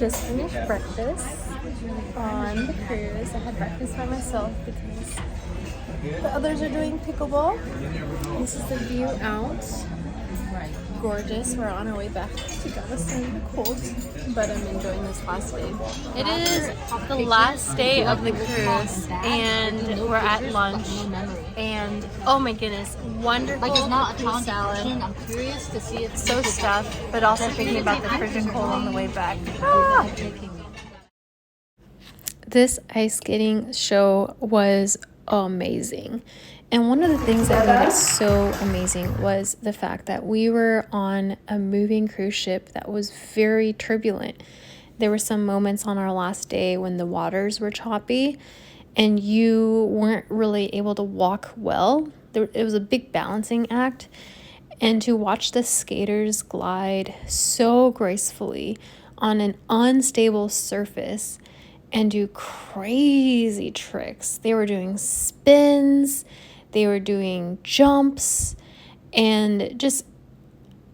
Just finished breakfast on the cruise. I had breakfast by myself because the others are doing pickleball. This is the view out. Gorgeous. We're on our way back to Galveston in the cold, but I'm enjoying this last day. It is the last day of the cruise, and we're at lunch. And oh my goodness, wonderful cruise salad. I'm curious to see if So stuffed, but also thinking about the frozen cold on the way back. Ah! This ice skating show was amazing. And one of the things that made it so amazing was the fact that we were on a moving cruise ship that was very turbulent. There were some moments on our last day when the waters were choppy and you weren't really able to walk well. It was a big balancing act. And to watch the skaters glide so gracefully on an unstable surface and do crazy tricks. They were doing spins, they were doing jumps, and just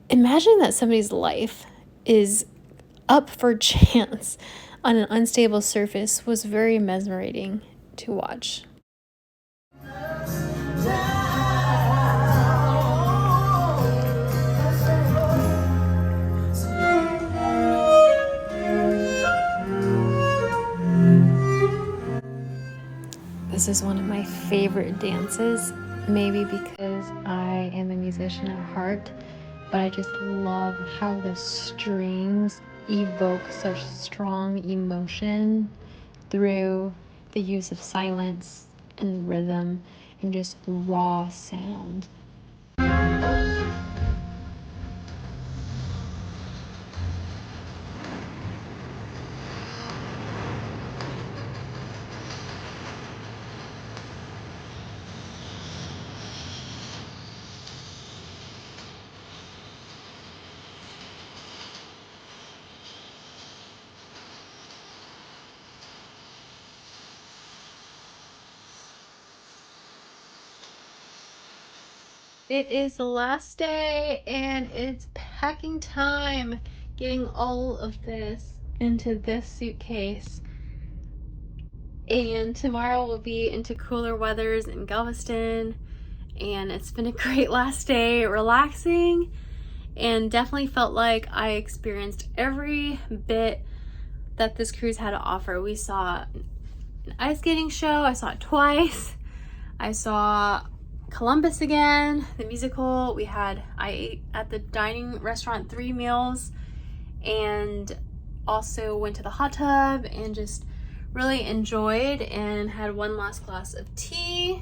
imagining that somebody's life is up for chance on an unstable surface was very mesmerizing to watch. This is one of my favorite dances, maybe because I am a musician at heart, but I just love how the strings evoke such strong emotion through the use of silence and rhythm and just raw sound. It is the last day and it's packing time. Getting all of this into this suitcase. And tomorrow we'll be into cooler weathers in Galveston. And it's been a great last day, relaxing, and definitely felt like I experienced every bit that this cruise had to offer. We saw an ice skating show. I saw it twice. I saw Columbus again, the musical. I ate at the dining restaurant 3 meals, and also went to the hot tub and just really enjoyed and had one last glass of tea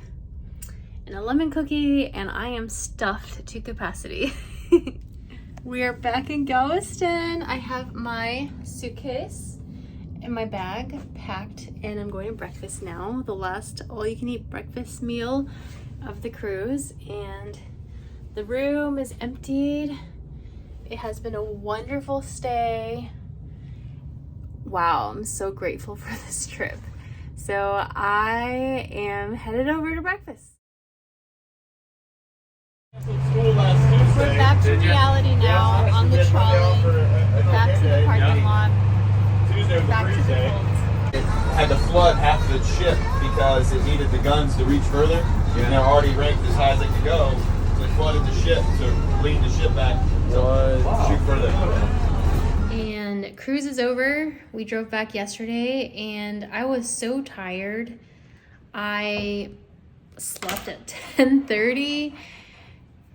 and a lemon cookie, and I am stuffed to capacity. We are back in Galveston. I have my suitcase and my bag packed, and I'm going to breakfast now, the last all-you-can-eat breakfast meal of the cruise, and the room is emptied. It has been a wonderful stay. Wow, I'm so grateful for this trip. So I am headed over to breakfast. We're back to reality now, on the trolley, back to the parking lot, back to the cold. It had to flood half of its ship because it needed the guns to reach further, and they're already ranked as high as they could go, so it flooded the ship to lead the ship back to shoot further. And cruise is over. We drove back yesterday, and I was so tired. I slept at 10:30.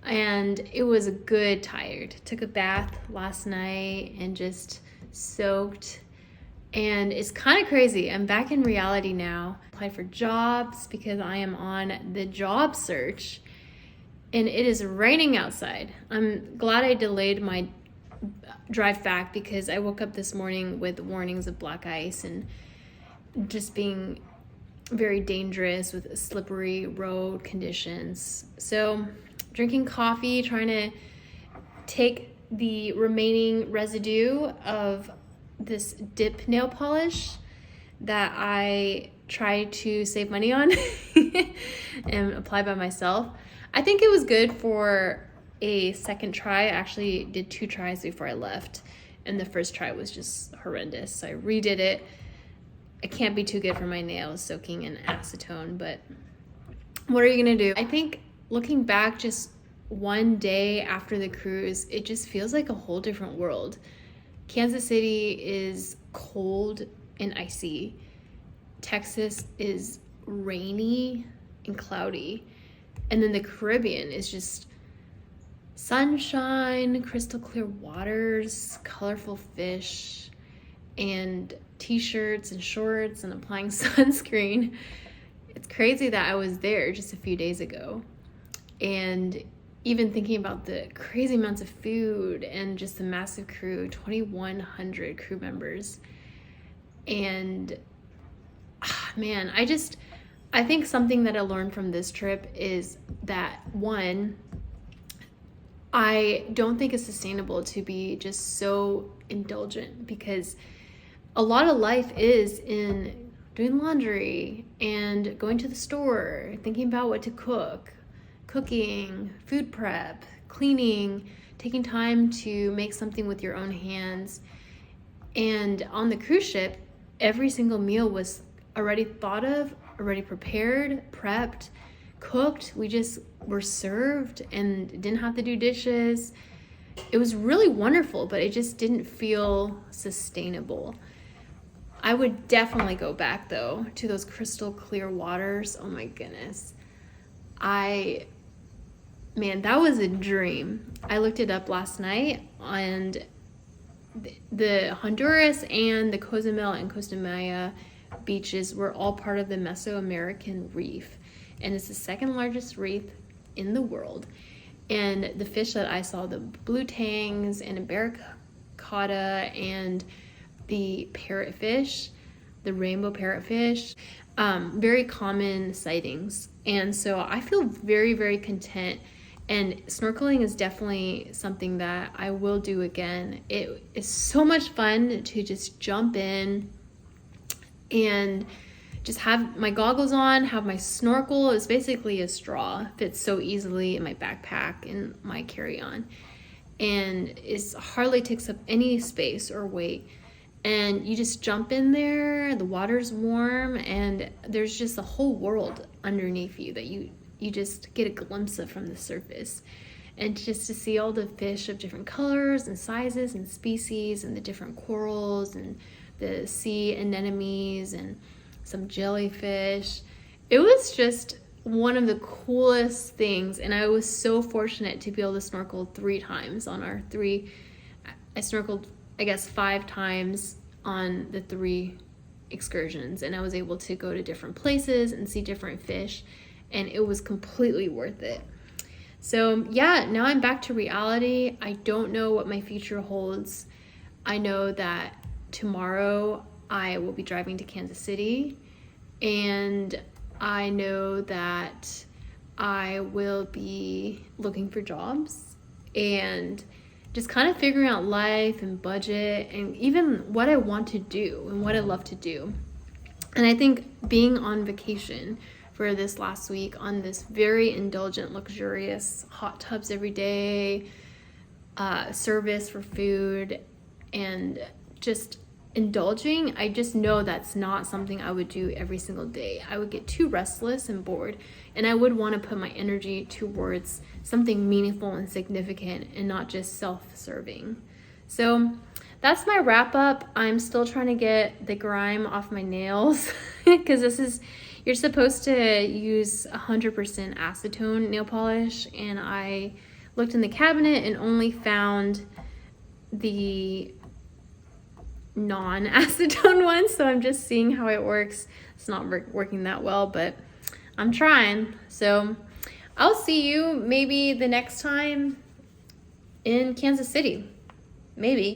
And it was a good tired. Took a bath last night and just soaked. And it's kind of crazy. I'm back in reality now. Applied for jobs because I am on the job search. And it is raining outside. I'm glad I delayed my drive back because I woke up this morning with warnings of black ice and just being very dangerous with slippery road conditions. So drinking coffee, trying to take the remaining residue of this dip nail polish that I try to save money on and apply by myself. I think it was good for a second try. I actually did 2 tries before I left, and the first try was just horrendous. So I redid it. It can't be too good for my nails soaking in acetone, but what are you gonna do? I think looking back just one day after the cruise, it just feels like a whole different world. Kansas City is cold and icy. Texas is rainy and cloudy. And then the Caribbean is just sunshine, crystal clear waters, colorful fish, and t-shirts and shorts and applying sunscreen. It's crazy that I was there just a few days ago. And even thinking about the crazy amounts of food and just the massive crew, 2,100 crew members. And man, I think something that I learned from this trip is that, one, I don't think it's sustainable to be just so indulgent, because a lot of life is in doing laundry and going to the store, thinking about what to cook, cooking, food prep, cleaning, taking time to make something with your own hands. And on the cruise ship, every single meal was already thought of, already prepared, prepped, cooked. We just were served and didn't have to do dishes. It was really wonderful, but it just didn't feel sustainable. I would definitely go back though to those crystal clear waters. Oh my goodness. Man, that was a dream. I looked it up last night, and the Honduras and the Cozumel and Costa Maya beaches were all part of the Mesoamerican Reef, and it's the second largest reef in the world. And the fish that I saw, the blue tangs and barracuda and the parrotfish, the rainbow parrotfish, very common sightings. And so I feel very, very content. And snorkeling is definitely something that I will do again. It is so much fun to just jump in and just have my goggles on, have my snorkel. It's basically a straw, fits so easily in my backpack and my carry-on, and it hardly takes up any space or weight. And you just jump in there, the water's warm, and there's just a whole world underneath you that you just get a glimpse of from the surface. And just to see all the fish of different colors and sizes and species, and the different corals and the sea anemones and some jellyfish. It was just one of the coolest things, and I was so fortunate to be able to snorkel 3 times on our 3. I snorkeled, I guess, 5 times on the 3 excursions, and I was able to go to different places and see different fish, and it was completely worth it. So yeah, now I'm back to reality. I don't know what my future holds. I know that tomorrow I will be driving to Kansas City, and I know that I will be looking for jobs and just kind of figuring out life and budget and even what I want to do and what I love to do. And I think being on vacation for this last week on this very indulgent, luxurious hot tubs every day, service for food, and just indulging, I just know that's not something I would do every single day. I would get too restless and bored, and I would want to put my energy towards something meaningful and significant and not just self-serving. So that's my wrap up. I'm still trying to get the grime off my nails because you're supposed to use 100% acetone nail polish, and I looked in the cabinet and only found the non-acetone one, so I'm just seeing how it works. It's not working that well, but I'm trying. So I'll see you maybe the next time in Kansas City. Maybe.